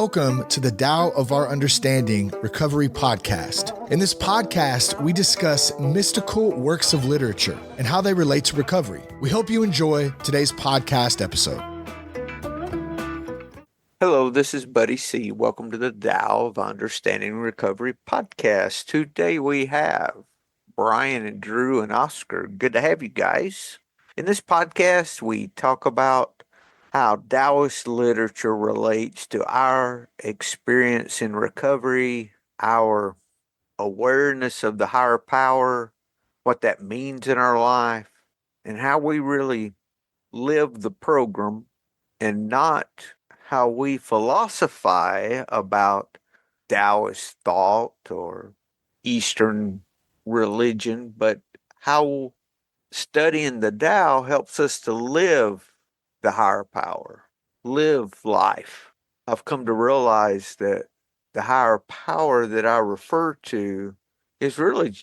Welcome to the Tao of Our Understanding Recovery Podcast. In this podcast, we discuss mystical works of literature and how they relate to recovery. We hope you enjoy today's podcast episode. Hello, this is Buddy C. Welcome to the Tao of Understanding Recovery Podcast. Today we have Brian and Drew and Oscar. Good to have you guys. In this podcast, we talk about how Taoist literature relates to our experience in recovery, our awareness of the higher power, what that means in our life, and how we really live the program and not how we philosophize about Taoist thought or Eastern religion, but how studying the Tao helps us to live the higher power, live life. I've come to realize that the higher power that I refer to is really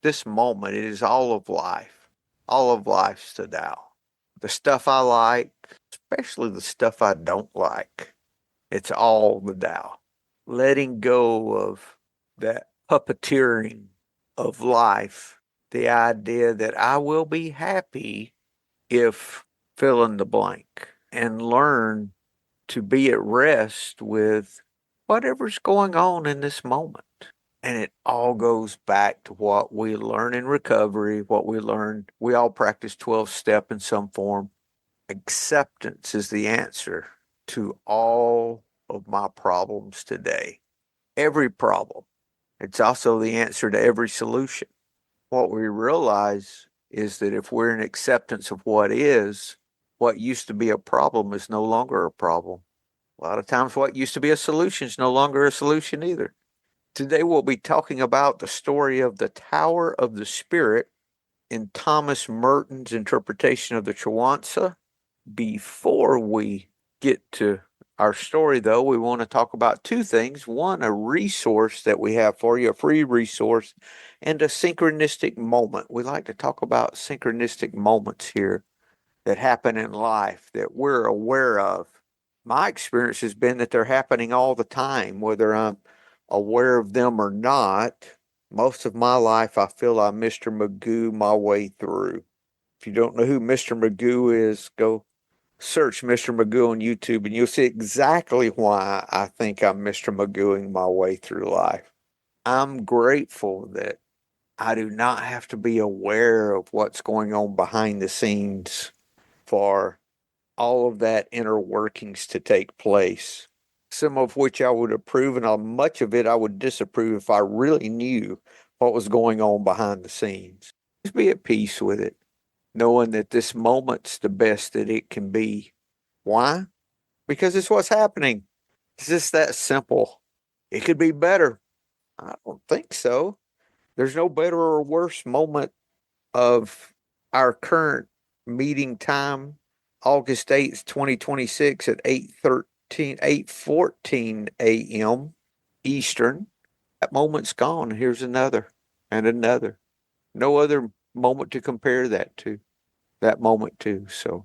this moment. It is all of life. All of life's the Tao. The stuff I like, especially the stuff I don't like, it's all the Tao. Letting go of that puppeteering of life, the idea that I will be happy if fill in the blank, and learn to be at rest with whatever's going on in this moment. And it all goes back to what we learn in recovery, what we learn. We all practice 12-step in some form. Acceptance is the answer to all of my problems today. Every problem. It's also the answer to every solution. What we realize is that if we're in acceptance of what is, what used to be a problem is no longer a problem. A lot of times what used to be a solution is no longer a solution either. Today we'll be talking about the story of the Tower of the Spirit in Thomas Merton's interpretation of the Chuang Tzu. Before we get to our story, though, we want to talk about two things. One, a resource that we have for you, a free resource, and a synchronistic moment. We like to talk about synchronistic moments here that happen in life that we're aware of. My experience has been that they're happening all the time, whether I'm aware of them or not. Most of my life, I feel I'm Mr. Magoo my way through. If you don't know who Mr. Magoo is, go search Mr. Magoo on YouTube and you'll see exactly why I think I'm Mr. Magooing my way through life. I'm grateful that I do not have to be aware of what's going on behind the scenes for all of that inner workings to take place, some of which I would approve and much of it I would disapprove if I really knew what was going on behind the scenes. Just be at peace with it, knowing that this moment's the best that it can be. Why? Because it's what's happening. It's just that simple. It could be better. I don't think so. There's no better or worse moment of our current meeting time, August 8th, 2026 at 8:14 a.m. Eastern. That moment's gone. Here's another and another. No other moment to compare that to. That moment to. So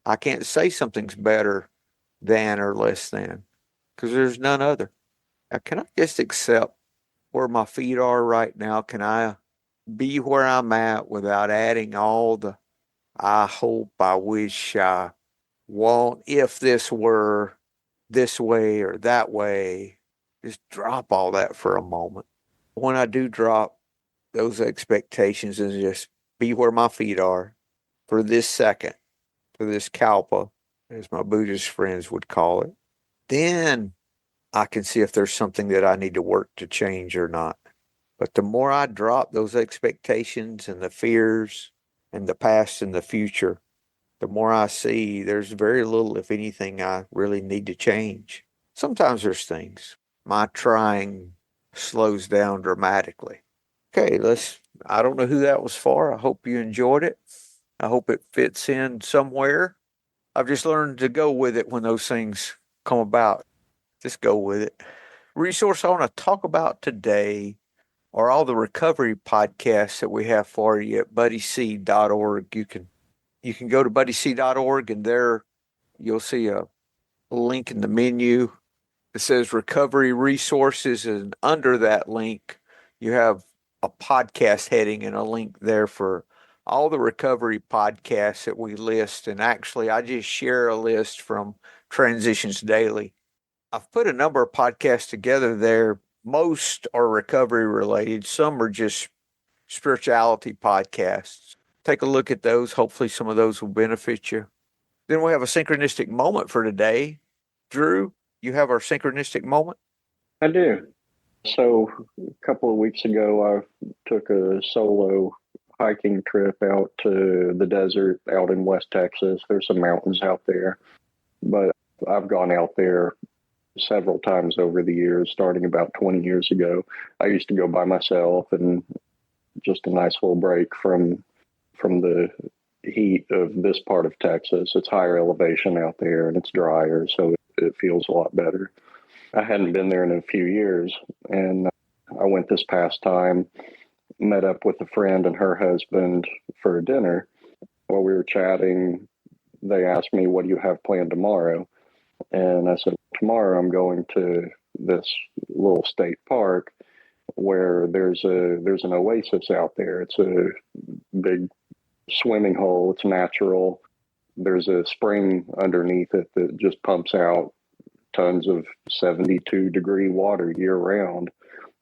I can't say something's better than or less than because there's none other. Now, can I just accept where my feet are right now? Can I be where I'm at without adding all the I hope, I wish, I want, if this were this way or that way? Just drop all that for a moment. When I do drop those expectations and just be where my feet are for this second, for this kalpa, as my Buddhist friends would call it, then I can see if there's something that I need to work to change or not. But the more I drop those expectations and the fears and the past and the future, the more I see there's very little, if anything, I really need to change. Sometimes there's things. My trying slows down dramatically. Okay, I don't know who that was for. I hope you enjoyed it. I hope it fits in somewhere. I've just learned to go with it when those things come about. Just go with it. Resource I want to talk about today are all the recovery podcasts that we have for you at buddyc.org. You can go to buddyc.org and there you'll see a link in the menu It says recovery resources, and under that link, you have a podcast heading and a link there for all the recovery podcasts that we list. And actually, I just share a list from Transitions Daily. I've put a number of podcasts together there. Most are recovery related, some are just spirituality podcasts. Take a look at those. Hopefully, some of those will benefit you. Then we have a synchronistic moment for today. Drew, you have our synchronistic moment? I do. So a couple of weeks ago, I took a solo hiking trip out to the desert out in West Texas. There's some mountains out there, but I've gone out there several times over the years, starting about 20 years ago. I used to go by myself, and just a nice little break from the heat of this part of Texas. It's higher elevation out there and it's drier, so it feels a lot better. I hadn't been there in a few years, and I went this past time, met up with a friend and her husband for dinner. While we were chatting, they asked me, "What do you have planned tomorrow?" And I said, "Tomorrow I'm going to this little state park where there's an oasis out there. It's a big swimming hole. It's natural. There's a spring underneath it that just pumps out tons of 72-degree water year round,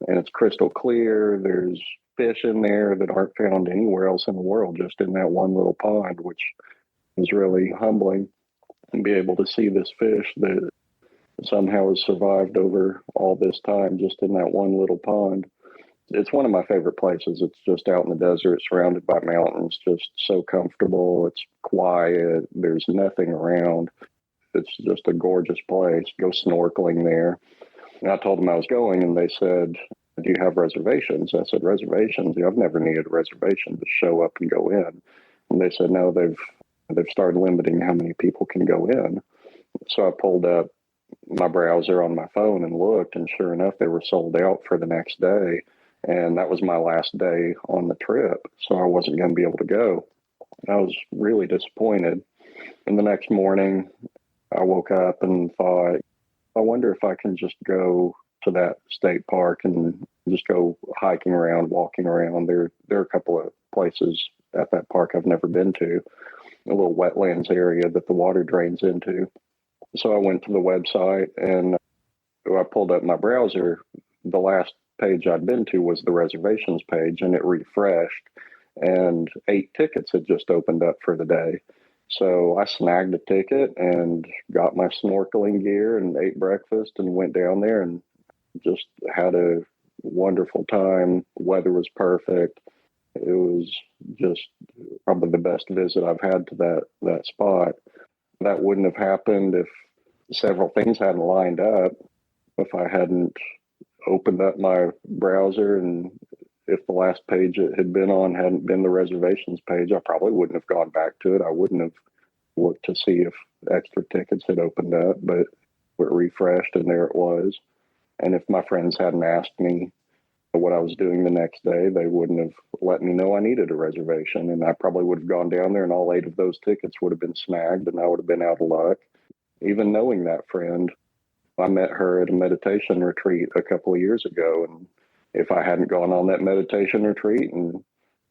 and it's crystal clear. There's fish in there that aren't found anywhere else in the world, just in that one little pond," which is really humbling, and be able to see this fish that somehow has survived over all this time just in that one little pond. It's one of my favorite places. It's just out in the desert, surrounded by mountains, just so comfortable. It's quiet. There's nothing around. It's just a gorgeous place. Go snorkeling there. And I told them I was going, and they said, "Do you have reservations?" I said, "Reservations? I've never needed a reservation to show up and go in." And they said, "No, they've started limiting how many people can go in." So I pulled up my browser on my phone and looked, and sure enough, they were sold out for the next day. And that was my last day on the trip, so I wasn't going to be able to go. I was really disappointed. And the next morning, I woke up and thought, I wonder if I can just go to that state park and just go hiking around, walking around. There are a couple of places at that park I've never been to, a little wetlands area that the water drains into. So I went to the website, and I pulled up my browser. The last page I'd been to was the reservations page, and it refreshed, and 8 tickets had just opened up for the day. So I snagged a ticket and got my snorkeling gear and ate breakfast and went down there and just had a wonderful time. The weather was perfect. It was just probably the best visit I've had to that spot. That wouldn't have happened if several things hadn't lined up. If I hadn't opened up my browser, and if the last page it had been on hadn't been the reservations page, I probably wouldn't have gone back to it. I wouldn't have looked to see if extra tickets had opened up, but it refreshed and there it was. And if my friends hadn't asked me what I was doing the next day, they wouldn't have let me know I needed a reservation. And I probably would have gone down there, and all 8 of those tickets would have been snagged, and I would have been out of luck. Even knowing that friend, I met her at a meditation retreat a couple of years ago. And if I hadn't gone on that meditation retreat, and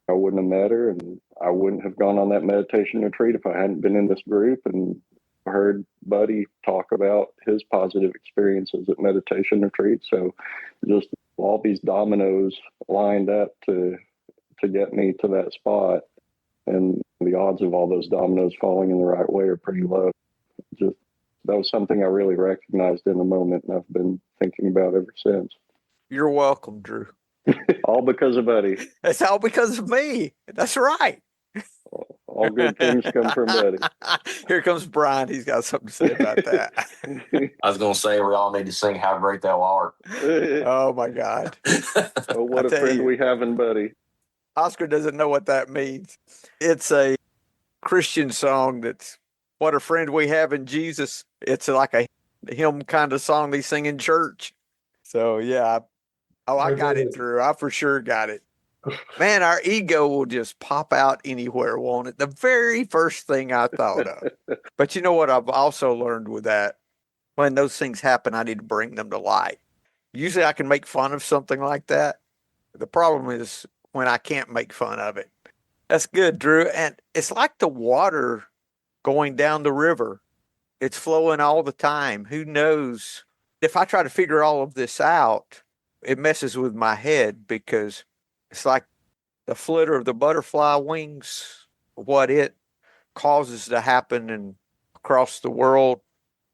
I wouldn't have met her, and I wouldn't have gone on that meditation retreat if I hadn't been in this group and heard Buddy talk about his positive experiences at meditation retreat. So just all these dominoes lined up to get me to that spot, and the odds of all those dominoes falling in the right way are pretty low. Just that was something I really recognized in the moment, and I've been thinking about ever since. You're welcome, Drew. All because of Buddy. It's all because of me. That's right. All good things come from Buddy. Here comes Brian. He's got something to say about that. I was going to say we all need to sing "How Great Thou Art." Oh my God! Oh, what a friend we have in Buddy. Oscar doesn't know what that means. It's a Christian song that's what a friend we have in Jesus. It's like a hymn kind of song they sing in church. So yeah. Oh, I got it, Drew. I for sure got it. Man, our ego will just pop out anywhere, won't it? The very first thing I thought of. But you know what I've also learned with that? when those things happen, I need to bring them to light. Usually I can make fun of something like that. The problem is when I can't make fun of it. That's good, Drew. And it's like the water going down the river. It's flowing all the time. Who knows? If I try to figure all of this out, it messes with my head because it's like the flitter of the butterfly wings, what it causes to happen and across the world.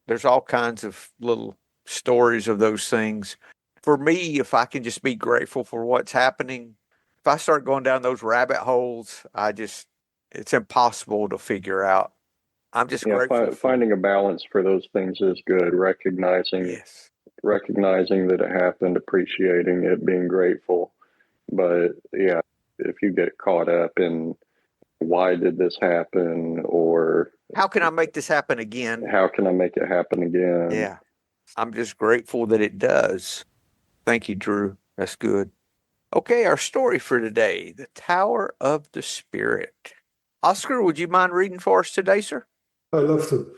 There's all kinds of little stories of those things. For me, if I can just be grateful for what's happening, if I start going down those rabbit holes, it's impossible to figure out. I'm just Yeah, grateful finding a balance for those things is good. yes. Recognizing that it happened, appreciating it, being grateful. But yeah, if you get caught up in why did this happen, or How can I make this happen again? how can I make it happen again? Yeah. I'm just grateful that it does. Thank you, Drew. That's good. Okay, our story for today, The Tower of the Spirit. Oscar, would you mind reading for us today, sir? I love to.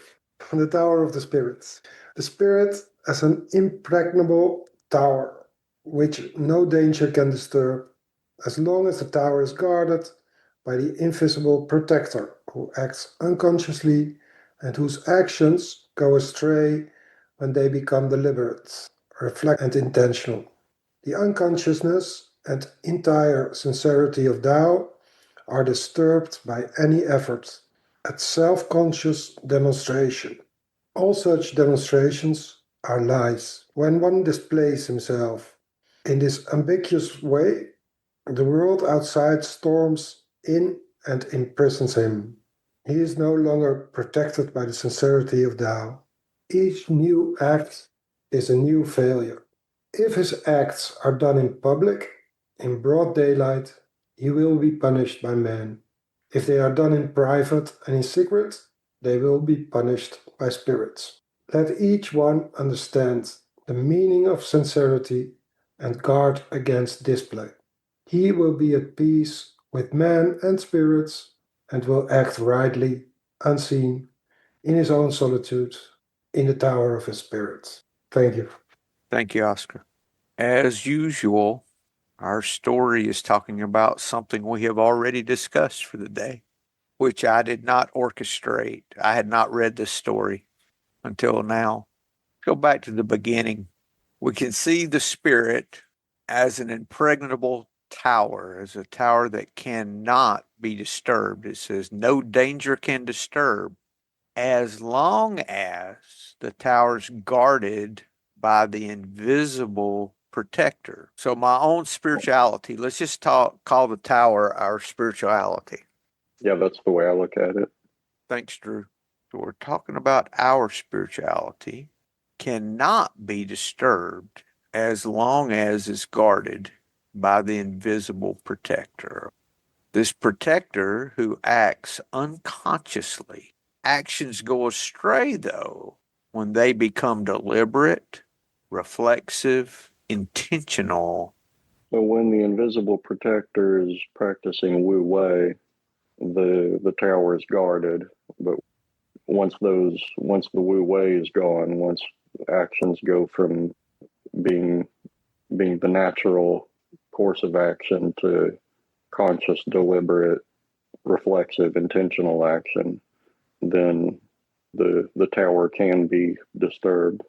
The Tower of the Spirits. The Spirit as an impregnable tower, which no danger can disturb, as long as the tower is guarded by the invisible protector who acts unconsciously and whose actions go astray when they become deliberate, reflect, and intentional. The unconsciousness and entire sincerity of Tao are disturbed by any effort at self-conscious demonstration. All such demonstrations are lies. When one displays himself in this ambiguous way, the world outside storms in and imprisons him. He is no longer protected by the sincerity of Tao. Each new act is a new failure. If his acts are done in public, in broad daylight, he will be punished by men. If they are done in private and in secret, they will be punished by spirits. Let each one understand the meaning of sincerity and guard against display. He will be at peace with men and spirits and will act rightly, unseen, in his own solitude, in the tower of his spirit. Thank you. Thank you, Oscar. As usual, our story is talking about something we have already discussed for the day, which I did not orchestrate. I had not read this story until now. Go back to the beginning. We can see the spirit as an impregnable tower, as a tower that cannot be disturbed. It says, no danger can disturb as long as the tower's guarded by the invisible protector. So my own spirituality, let's just call the tower our spirituality. Yeah, that's the way I look at it. Thanks, Drew. So we're talking about our spirituality cannot be disturbed as long as it's guarded by the invisible protector. This protector who acts unconsciously. Actions go astray, though, when they become deliberate, reflexive, intentional. So when the invisible protector is practicing Wu Wei, the tower is guarded. But once the Wu Wei is gone, once actions go from being the natural course of action to conscious, deliberate, reflexive, intentional action, then the tower can be disturbed.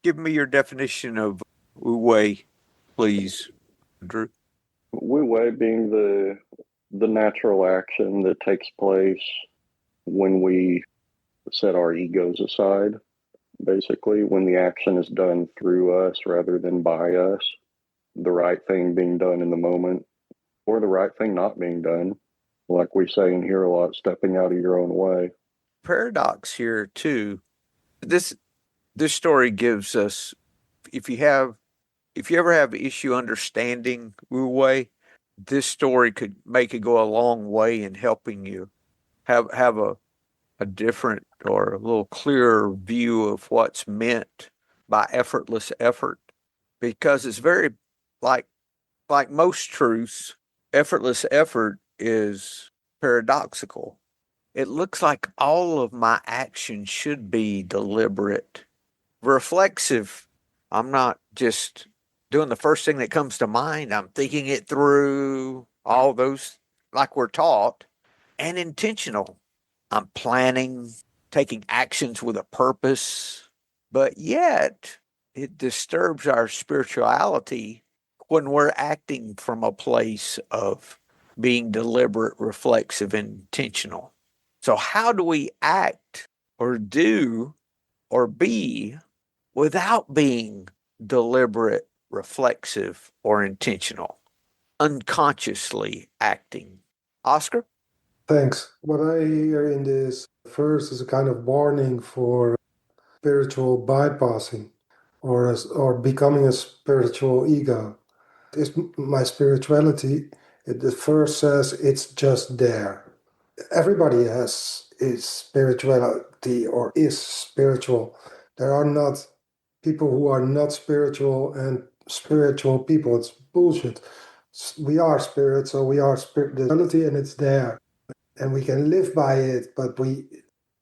Give me your definition of Wu Wei, please, Drew. Wu Wei being the natural action that takes place when we set our egos aside. Basically, when the action is done through us rather than by us, the right thing being done in the moment, or the right thing not being done. Like we say in here a lot, stepping out of your own way. Paradox here too. This story gives us, if you ever have issue understanding Wu Wei, this story could make it go a long way in helping you have a different or a little clearer view of what's meant by effortless effort, because it's very like most truths, effortless effort is paradoxical. It looks like all of my actions should be deliberate, Reflexive, I'm not just doing the first thing that comes to mind. I'm thinking it through, all those like we're taught. And intentional, I'm planning, taking actions with a purpose. But yet, it disturbs our spirituality when we're acting from a place of being deliberate, reflexive, and intentional. So, how do we act or do or be without being deliberate, reflexive, or intentional, unconsciously acting? Oscar? Thanks. What I hear in this verse is a kind of warning for spiritual bypassing or becoming a spiritual ego. Is my spirituality, the verse says it's just there. Everybody has is spirituality or is spiritual. There are not people who are not spiritual and spiritual people. It's bullshit. We are spirit, so we are spirituality, and it's there, and we can live by it. But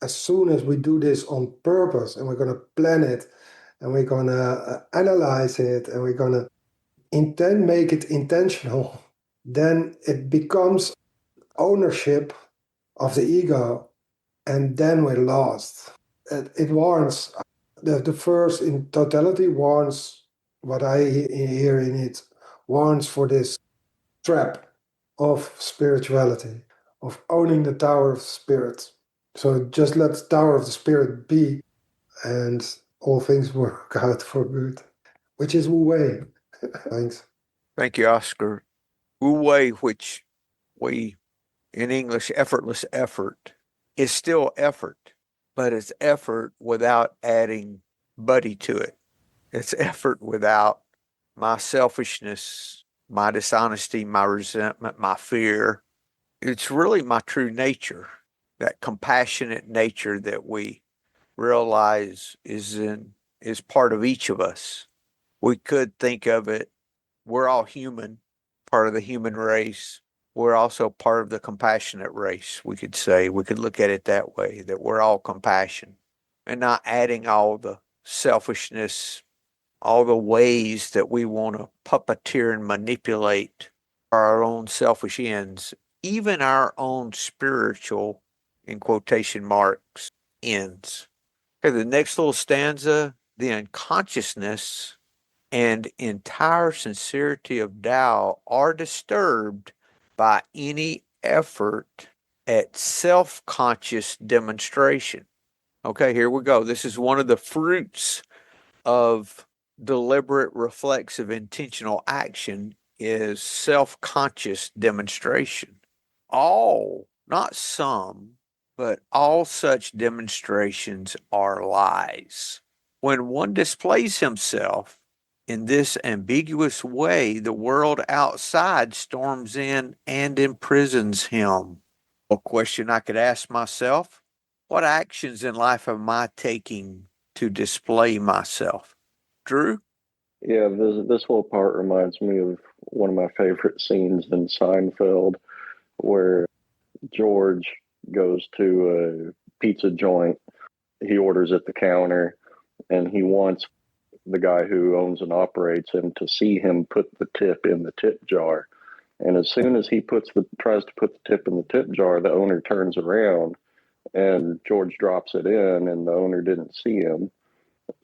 as soon as we do this on purpose, and we're gonna plan it, and we're gonna analyze it, and we're gonna make it intentional, then it becomes ownership of the ego, and then we're lost. It warns, the verse in totality warns, what I hear in it, warns for this trap of spirituality, of owning the Tower of the Spirit. So just let the Tower of the Spirit be, and all things work out for good, which is Wu Wei. Thanks. Thank you, Oscar. Wu Wei, which we in English, effortless effort, is still effort, but it's effort without adding buddy to it. It's effort without my selfishness, my dishonesty, my resentment, my fear. It's really my true nature, that compassionate nature that we realize is part of each of us. We could think of it, we're all human, part of the human race. We're also part of the compassionate race, we could say. We could look at it that way, that we're all compassion and not adding all the selfishness, all the ways that we want to puppeteer and manipulate our own selfish ends, even our own spiritual, in quotation marks, ends. Okay, the next little stanza, the unconsciousness and entire sincerity of Tao are disturbed by any effort at self-conscious demonstration. Okay, here we go. This is one of the fruits of deliberate, reflexive, intentional action is self-conscious demonstration. All, not some, but all such demonstrations are lies. When one displays himself in this ambiguous way, the world outside storms in and imprisons him. A question I could ask myself, what actions in life am I taking to display myself? Drew? Yeah, this whole part reminds me of one of my favorite scenes in Seinfeld, where George goes to a pizza joint. He orders at the counter, and he wants the guy who owns and operates him to see him put the tip in the tip jar. And as soon as he tries to put the tip in the tip jar, the owner turns around and George drops it in, and the owner didn't see him.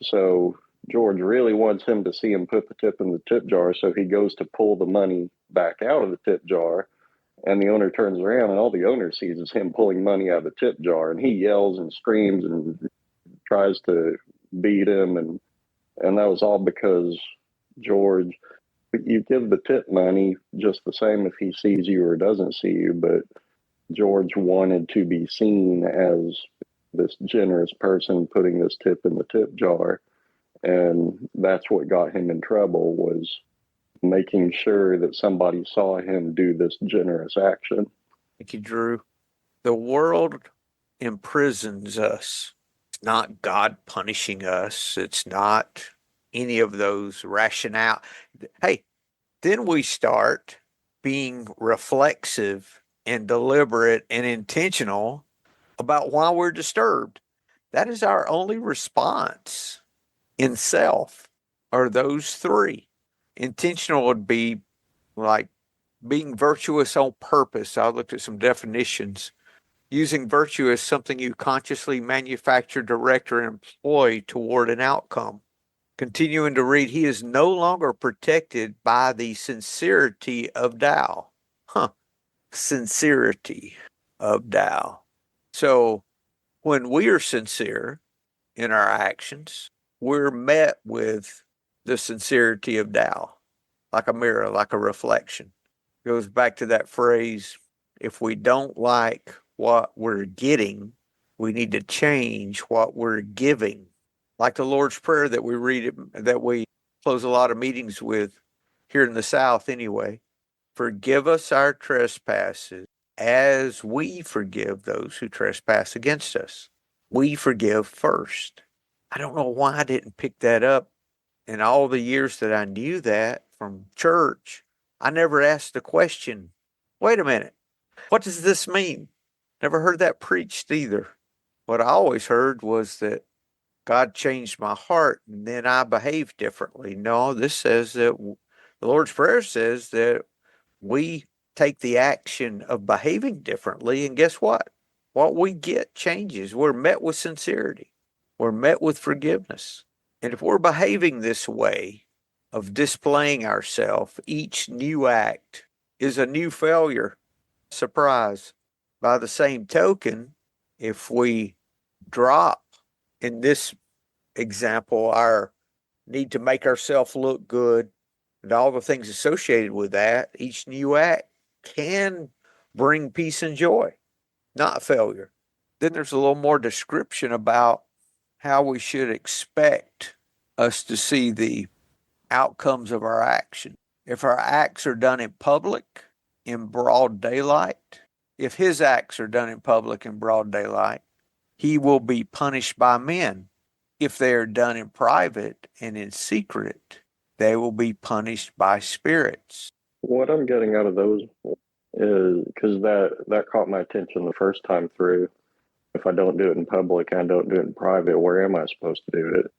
So George really wants him to see him put the tip in the tip jar, so he goes to pull the money back out of the tip jar, and the owner turns around, and all the owner sees is him pulling money out of the tip jar, and he yells and screams and tries to beat him, and that was all because George, you give the tip money just the same if he sees you or doesn't see you, but George wanted to be seen as this generous person putting this tip in the tip jar. And that's what got him in trouble, was making sure that somebody saw him do this generous action. Thank you, Drew. The world imprisons us. It's not God punishing us. It's not any of those rationale. Hey, then we start being reflexive and deliberate and intentional about why we're disturbed. That is our only response in self are those three. Intentional would be like being virtuous on purpose. I looked at some definitions. Using virtue as something you consciously manufacture, direct, or employ toward an outcome. Continuing to read, he is no longer protected by the sincerity of Tao. Sincerity of Tao. So when we are sincere in our actions, we're met with the sincerity of Tao, like a mirror, like a reflection. Goes back to that phrase, if we don't like what we're getting, we need to change what we're giving. Like the Lord's Prayer that we read, that we close a lot of meetings with here in the South anyway. Forgive us our trespasses as we forgive those who trespass against us. We forgive first. I don't know why I didn't pick that up in all the years that I knew that from church. I never asked the question, wait a minute, what does this mean? Never heard that preached either. What I always heard was that God changed my heart and then I behaved differently. No, this says that the Lord's Prayer says that we take the action of behaving differently, and guess what? What we get changes. We're met with sincerity. We're met with forgiveness. And if we're behaving this way of displaying ourselves, each new act is a new failure. Surprise. By the same token, if we drop in this example our need to make ourselves look good and all the things associated with that, each new act can bring peace and joy, not failure. Then there's a little more description about how we should expect us to see the outcomes of our action. If our acts are done in public, in broad daylight, if his acts are done in public in broad daylight, he will be punished by men. If they are done in private and in secret, they will be punished by spirits. What I'm getting out of those is, because that caught my attention the first time through. If I don't do it in public, I don't do it in private, where am I supposed to do it?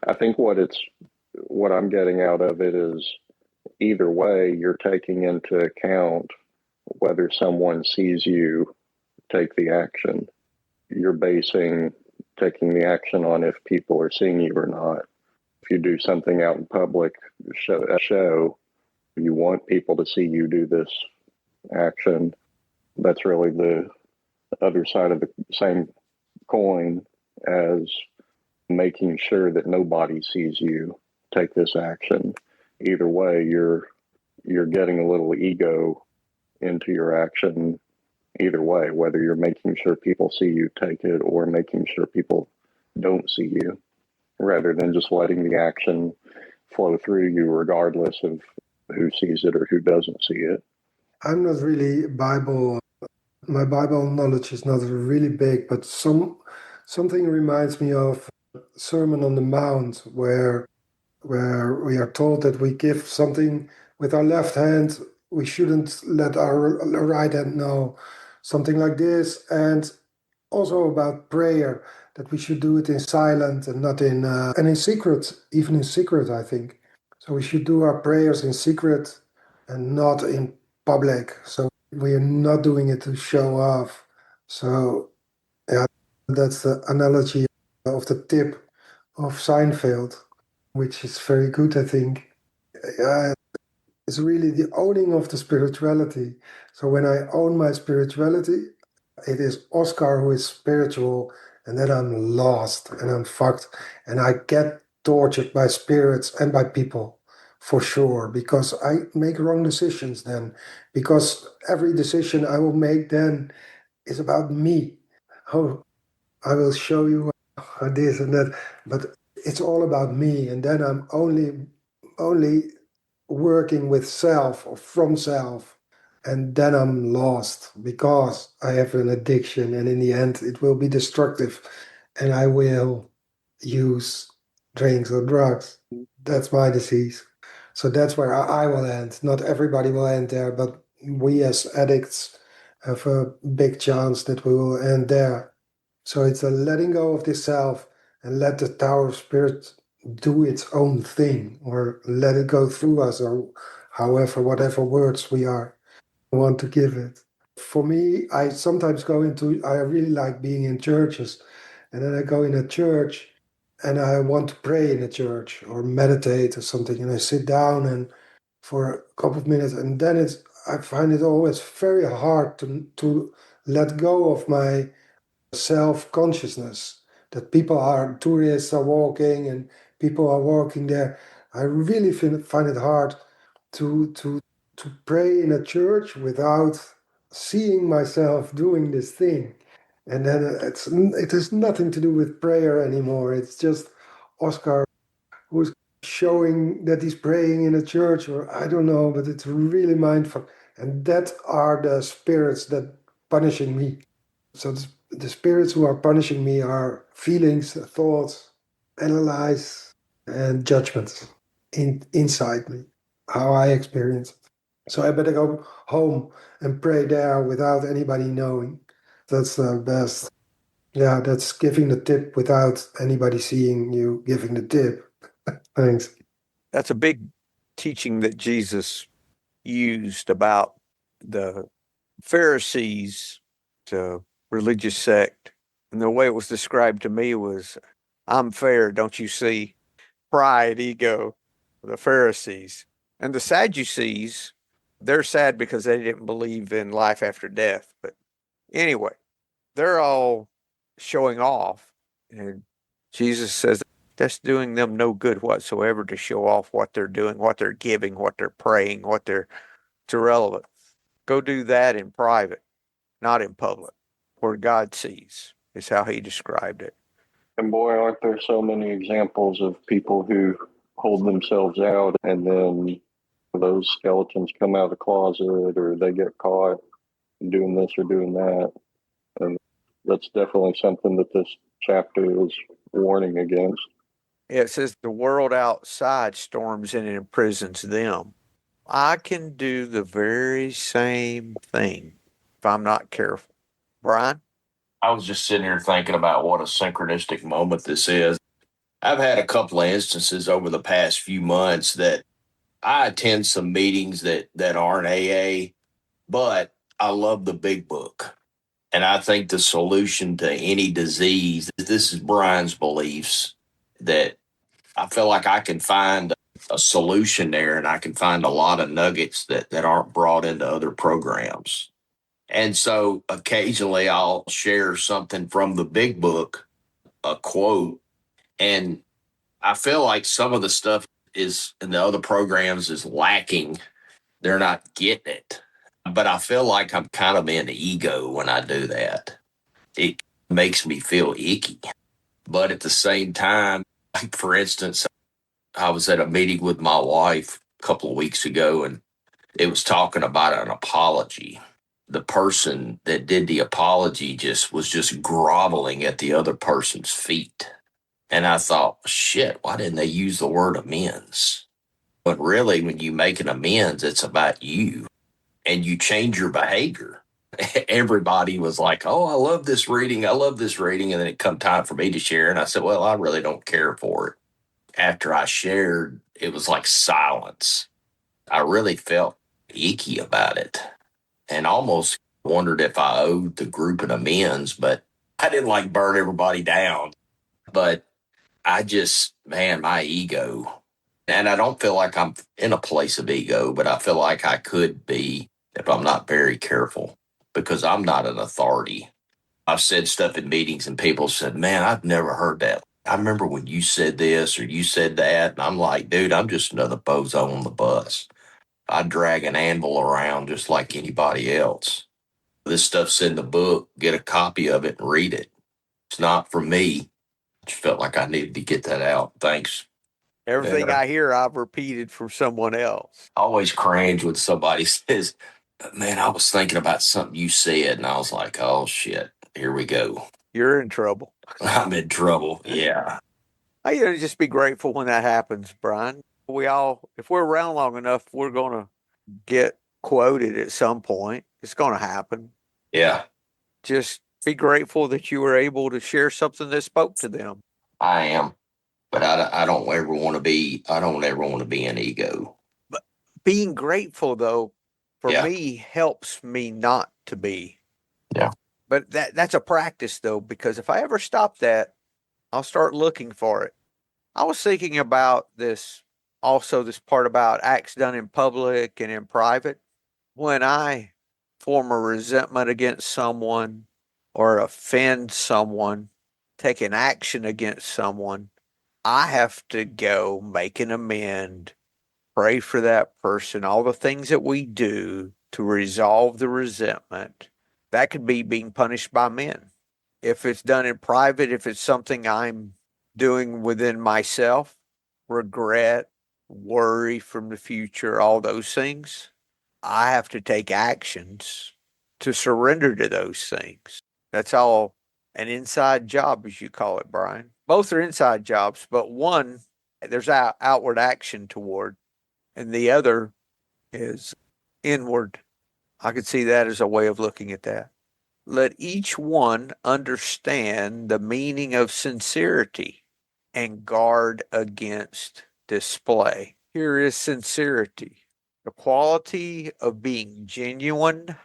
I think what I'm getting out of it is either way, you're taking into account whether someone sees you take the action. You're taking the action on if people are seeing you or not. If you do something out in public, show, you want people to see you do this action. That's really the other side of the same coin as making sure that nobody sees you take this action. Either way, you're getting a little ego into your action either way, whether you're making sure people see you take it or making sure people don't see you, rather than just letting the action flow through you regardless of who sees it or who doesn't see it. I'm not really my Bible knowledge is not really big, but something reminds me of Sermon on the Mount, where we are told that we give something with our left hand, we shouldn't let our right hand know, something like this. And also about prayer, that we should do it in silence and not and in secret, even in secret, I think. So we should do our prayers in secret and not in public. So we are not doing it to show off. So yeah, that's the analogy of the tip of Seinfeld, which is very good, I think. It's really the owning of the spirituality. So when I own my spirituality, it is Oscar who is spiritual, and then I'm lost and I'm fucked, and I get tortured by spirits and by people, for sure, because I make wrong decisions then, because every decision I will make then is about me. Oh, I will show you this and that, but it's all about me, and then I'm only working with self or from self, and then I'm lost because I have an addiction, and in the end it will be destructive, and I will use drinks or drugs. That's my disease. So that's where I will end. Not everybody will end there, but we as addicts have a big chance that we will end there. So it's a letting go of this self and let the Tower of Spirit do its own thing or let it go through us, or whatever words we want to give it. For me, I really like being in churches, and then I go in a church and I want to pray in a church or meditate or something, and I sit down and for a couple of minutes, and then I find it always very hard to let go of my self-consciousness, that tourists are walking and people are walking there. I really find it hard to pray in a church without seeing myself doing this thing. And then it has nothing to do with prayer anymore. It's just Oscar who's showing that he's praying in a church, or I don't know, but it's really mindful. And that are the spirits that punishing me. So the spirits who are punishing me are feelings, thoughts, analyze, and judgments inside me, how I experience it. So I better go home and pray there without anybody knowing. That's the best. Yeah, that's giving the tip without anybody seeing you giving the tip. Thanks. That's a big teaching that Jesus used about the Pharisees, the religious sect. And the way it was described to me was, I'm fair, don't you see? Pride, ego, the Pharisees. And the Sadducees, they're sad because they didn't believe in life after death. But anyway, they're all showing off. And Jesus says that's doing them no good whatsoever to show off what they're doing, what they're giving, what they're praying, it's irrelevant. Go do that in private, not in public, where God sees, is how he described it. And boy, aren't there so many examples of people who hold themselves out and then those skeletons come out of the closet or they get caught doing this or doing that. And that's definitely something that this chapter is warning against. It says the world outside storms in and imprisons them. I can do the very same thing if I'm not careful. Brian? I was just sitting here thinking about what a synchronistic moment this is. I've had a couple of instances over the past few months that I attend some meetings that aren't AA, but I love the big book. And I think the solution to any disease, this is Brian's beliefs, that I feel like I can find a solution there, and I can find a lot of nuggets that aren't brought into other programs. And so occasionally I'll share something from the big book, a quote, and I feel like some of the stuff is in the other programs is lacking. They're not getting it. But I feel like I'm kind of in ego when I do that. It makes me feel icky. But at the same time, like for instance, I was at a meeting with my wife a couple of weeks ago, and it was talking about an apology. The person that did the apology was just groveling at the other person's feet. And I thought, shit, why didn't they use the word amends? But really, when you make an amends, it's about you and you change your behavior. Everybody was like, oh, I love this reading. I love this reading. And then it come time for me to share. And I said, well, I really don't care for it. After I shared, it was like silence. I really felt icky about it and almost wondered if I owed the group an amends, but I didn't like burn everybody down. But I just, man, my ego, and I don't feel like I'm in a place of ego, but I feel like I could be if I'm not very careful, because I'm not an authority. I've said stuff in meetings and people said, man, I've never heard that. I remember when you said this or you said that. And I'm like, dude, I'm just another bozo on the bus. I drag an anvil around just like anybody else. This stuff's in the book. Get a copy of it and read it. It's not for me. I just felt like I needed to get that out. Thanks. Everything I hear, I've repeated from someone else. I always cringe when somebody says, man, I was thinking about something you said. And I was like, oh, shit, here we go. You're in trouble. I'm in trouble. Yeah. Just be grateful when that happens, Brian. If we're around long enough, we're going to get quoted at some point. It's going to happen. Yeah. Just be grateful that you were able to share something that spoke to them. I am. But I don't ever want to be an ego. But being grateful, though, for Yeah. me helps me not to be. Yeah. But that's a practice, though, because if I ever stop that, I'll start looking for it. I was thinking about this part about acts done in public and in private. When I form a resentment against someone or offend someone, take an action against someone, I have to go make an amend, pray for that person, all the things that we do to resolve the resentment. That could be being punished by men. If it's done in private, if it's something I'm doing within myself, regret, worry from the future, all those things, I have to take actions to surrender to those things. That's all an inside job, as you call it, Brian. Both are inside jobs, but one, there's outward action toward, and the other is inward. I could see that as a way of looking at that. Let each one understand the meaning of sincerity and guard against display. Here is sincerity, the quality of being genuine,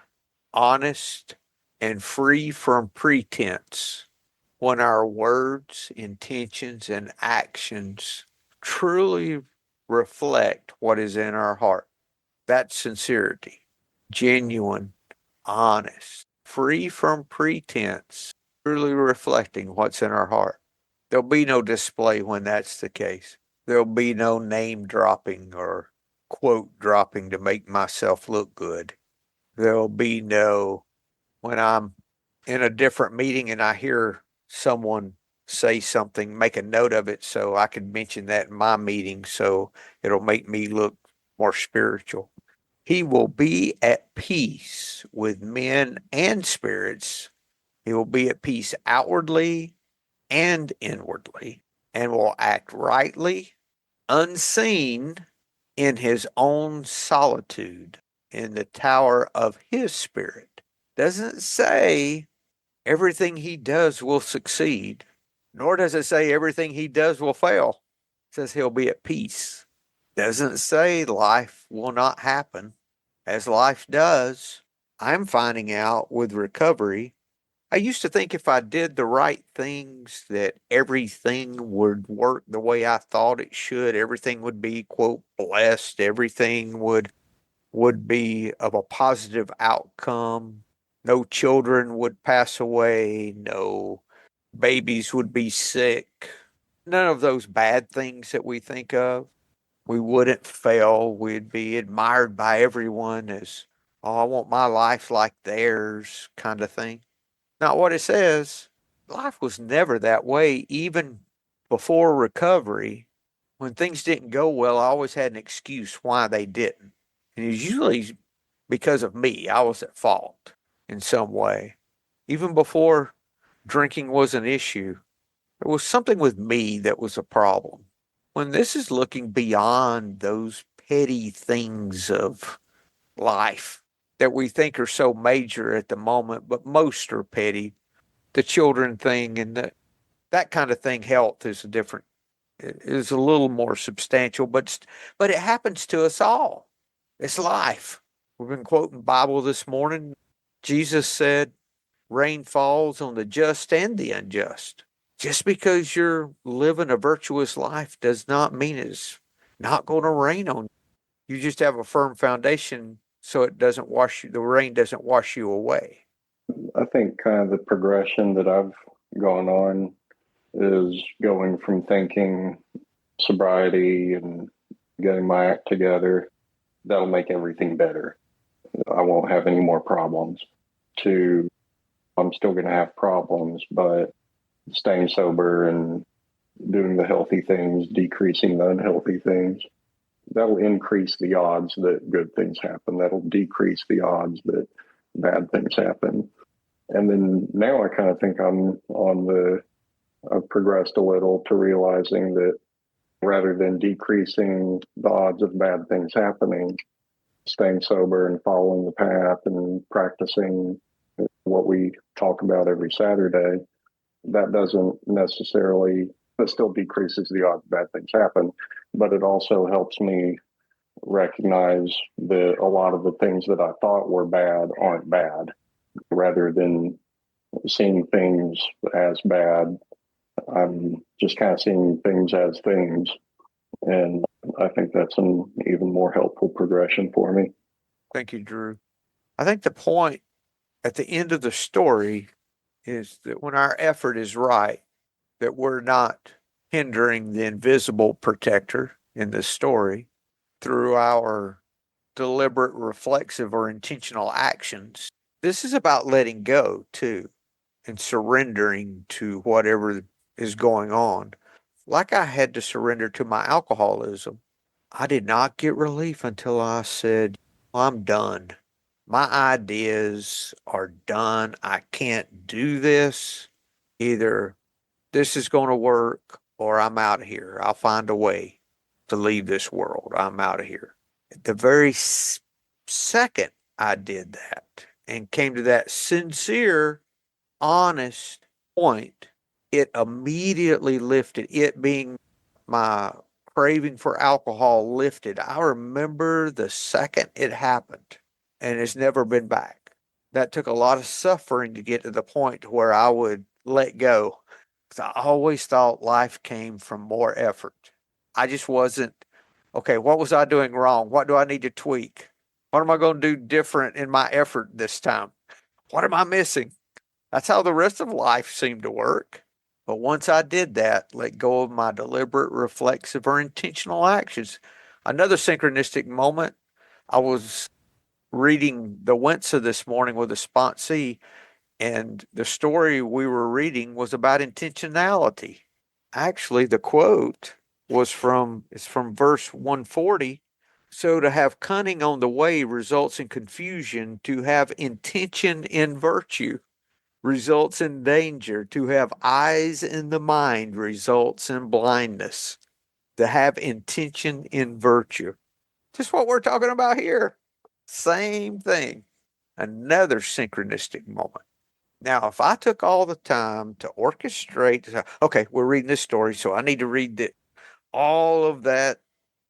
honest, and free from pretense when our words, intentions, and actions truly reflect what is in our heart. That's sincerity, genuine, honest, free from pretense, truly reflecting what's in our heart. There'll be no display when that's the case. There'll be no name dropping or quote dropping to make myself look good. There'll be no, when I'm in a different meeting and I hear someone say something, make a note of it so I can mention that in my meeting so it'll make me look more spiritual. He will be at peace with men and spirits. He will be at peace outwardly and inwardly, and will act rightly, unseen in his own solitude, in the tower of his spirit. Doesn't say everything he does will succeed, nor does it say everything he does will fail. It says he'll be at peace. Doesn't say life will not happen, as life does. I'm finding out with recovery, I used to think if I did the right things that everything would work the way I thought it should. Everything would be, quote, blessed. Everything would be of a positive outcome. No children would pass away. No babies would be sick. None of those bad things that we think of. We wouldn't fail. We'd be admired by everyone as, oh, I want my life like theirs kind of thing. Not what it says. Life was never that way, even before recovery. When things didn't go well, I always had an excuse why they didn't. And it was usually because of me. I was at fault in some way. Even before drinking was an issue, there was something with me that was a problem. When this is looking beyond those petty things of life that we think are so major at the moment, but most are petty. The children thing and that kind of thing, health is is a little more substantial, but it happens to us all. It's life. We've been quoting Bible this morning. Jesus said, rain falls on the just and the unjust. Just because you're living a virtuous life does not mean it's not going to rain on you. You just have a firm foundation so it doesn't the rain doesn't wash you away. I think kind of the progression that I've gone on is going from thinking sobriety and getting my act together, that'll make everything better. I won't have any more problems, to I'm still going to have problems, but staying sober and doing the healthy things, decreasing the unhealthy things, that'll increase the odds that good things happen. That'll decrease the odds that bad things happen. And then now I kind of think I've progressed a little to realizing that rather than decreasing the odds of bad things happening, staying sober and following the path and practicing what we talk about every Saturday, that doesn't necessarily It still decreases the odds bad things happen, but it also helps me recognize that a lot of the things that I thought were bad aren't bad, rather than seeing things as bad. I'm just kind of seeing things as things. And I think that's an even more helpful progression for me. Thank you, Drew. I think the point at the end of the story is that when our effort is right, that we're not hindering the invisible protector in this story through our deliberate, reflexive, or intentional actions. This is about letting go, too, and surrendering to whatever is going on. Like I had to surrender to my alcoholism. I did not get relief until I said, I'm done. My ideas are done. I can't do this. Either this is going to work or I'm out of here. I'll find a way to leave this world. I'm out of here. The very second I did that and came to that sincere, honest point, it immediately lifted. It being my craving for alcohol lifted. I remember the second it happened, and it's never been back. That took a lot of suffering to get to the point where I would let go. I always thought life came from more effort. I just wasn't, okay, what was I doing wrong? What do I need to tweak? What am I going to do different in my effort this time? What am I missing? That's how the rest of life seemed to work. But once I did that, let go of my deliberate, reflexive, or intentional actions. Another synchronistic moment, I was reading the Winsa this morning with a sponsee, and the story we were reading was about intentionality. Actually, the quote it's from verse 140. So to have cunning on the way results in confusion, to have intention in virtue results in danger. To have eyes in the mind results in blindness. To have intention in virtue. Just what we're talking about here. Same thing. Another synchronistic moment. Now, if I took all the time to orchestrate, okay, we're reading this story, so I need to read all of that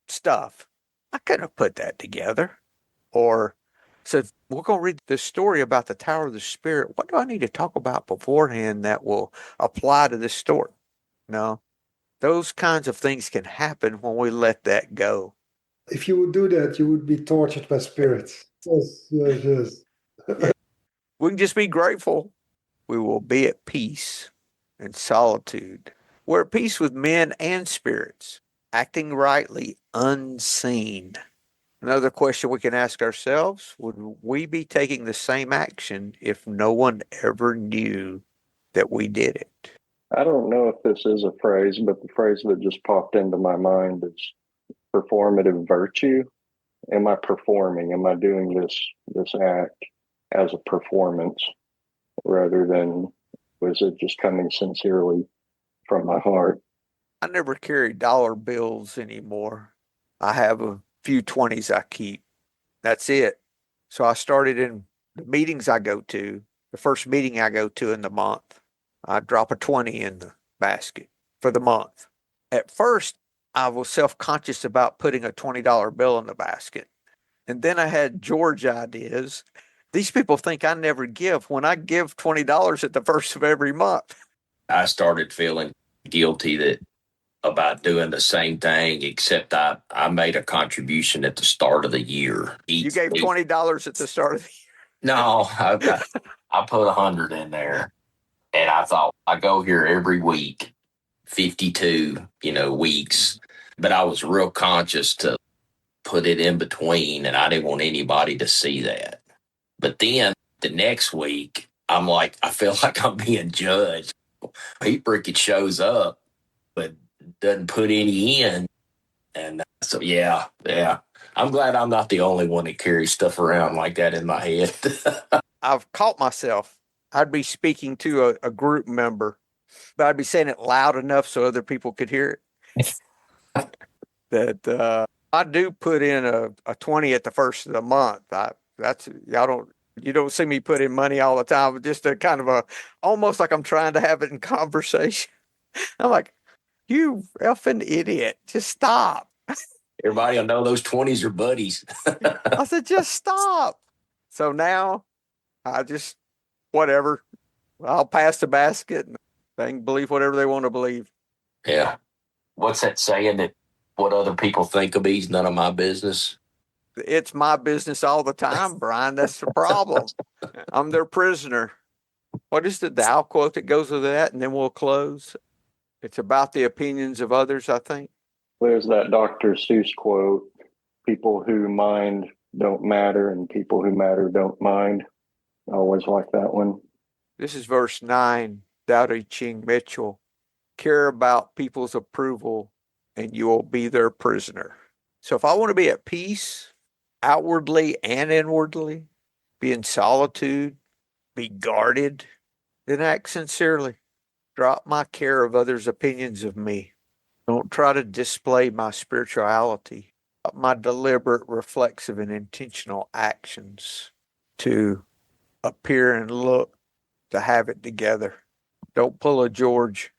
stuff. I couldn't have put that together. Or so we're going to read this story about the Tower of the Spirit. What do I need to talk about beforehand that will apply to this story? No, those kinds of things can happen when we let that go. If you would do that, you would be tortured by spirits. Yes, yes, yes. We can just be grateful. We will be at peace and solitude. We're at peace with men and spirits, acting rightly, unseen. Another question we can ask ourselves, would we be taking the same action if no one ever knew that we did it? I don't know if this is a phrase, but the phrase that just popped into my mind is performative virtue. Am I performing? Am I doing this act as a performance rather than was it just coming sincerely from my heart? I never carry dollar bills anymore. I have a few 20s I keep. That's it. So I started in the meetings I go to, the first meeting I go to in the month, I drop a 20 in the basket for the month. At first, I was self-conscious about putting a $20 bill in the basket. And then I had George ideas. These people think I never give when I give $20 at the first of every month. I started feeling guilty about doing the same thing, except I made a contribution at the start of the year. You gave $20 at the start of the year? No, I put 100 in there, and I thought I go here every week, 52, weeks, but I was real conscious to put it in between, and I didn't want anybody to see that. But then the next week, I'm like, I feel like I'm being judged. Pete Brickett shows up, but doesn't put any in. And so, yeah. I'm glad I'm not the only one that carries stuff around like that in my head. I've caught myself. I'd be speaking to a group member, but I'd be saying it loud enough so other people could hear it. That I do put in a 20 at the first of the month. You don't see me put in money all the time. Just a kind of almost like I'm trying to have it in conversation. I'm like, You effing idiot. Just stop. Everybody will know those 20s are buddies. I said, just stop. So now I just, whatever. I'll pass the basket and they can believe whatever they want to believe. Yeah. What's that saying that what other people think of me is none of my business? It's my business all the time, Brian. That's the problem. I'm their prisoner. What is the Tao quote that goes with that? And then we'll close. It's about the opinions of others, I think. There's that Dr. Seuss quote, people who mind don't matter and people who matter don't mind. I always like that one. This is verse 9, Tao Te Ching Mitchell. Care about people's approval and you will be their prisoner. So if I want to be at peace, outwardly and inwardly, be in solitude, be guarded, then act sincerely. Drop my care of others' opinions of me. Don't try to display my spirituality, but my deliberate, reflexive, and intentional actions to appear and look to have it together. Don't pull a George.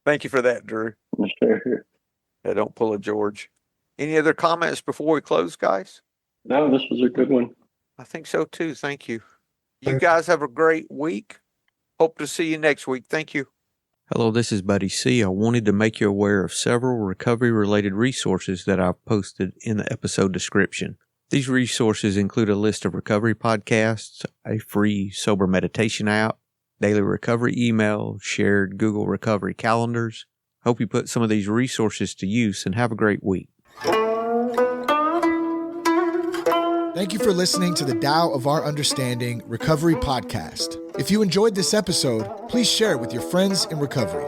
Thank you for that, Drew. Sure. Yeah, don't pull a George. Any other comments before we close, guys? No, this was a good one. I think so too. Thank you. You guys have a great week. Hope to see you next week. Thank you. Hello, this is Buddy C. I wanted to make you aware of several recovery-related resources that I've posted in the episode description. These resources include a list of recovery podcasts, a free sober meditation app, daily recovery email, shared Google recovery calendars. Hope you put some of these resources to use and have a great week. Thank you for listening to the Tao of Our Understanding Recovery Podcast. If you enjoyed this episode, please share it with your friends in recovery.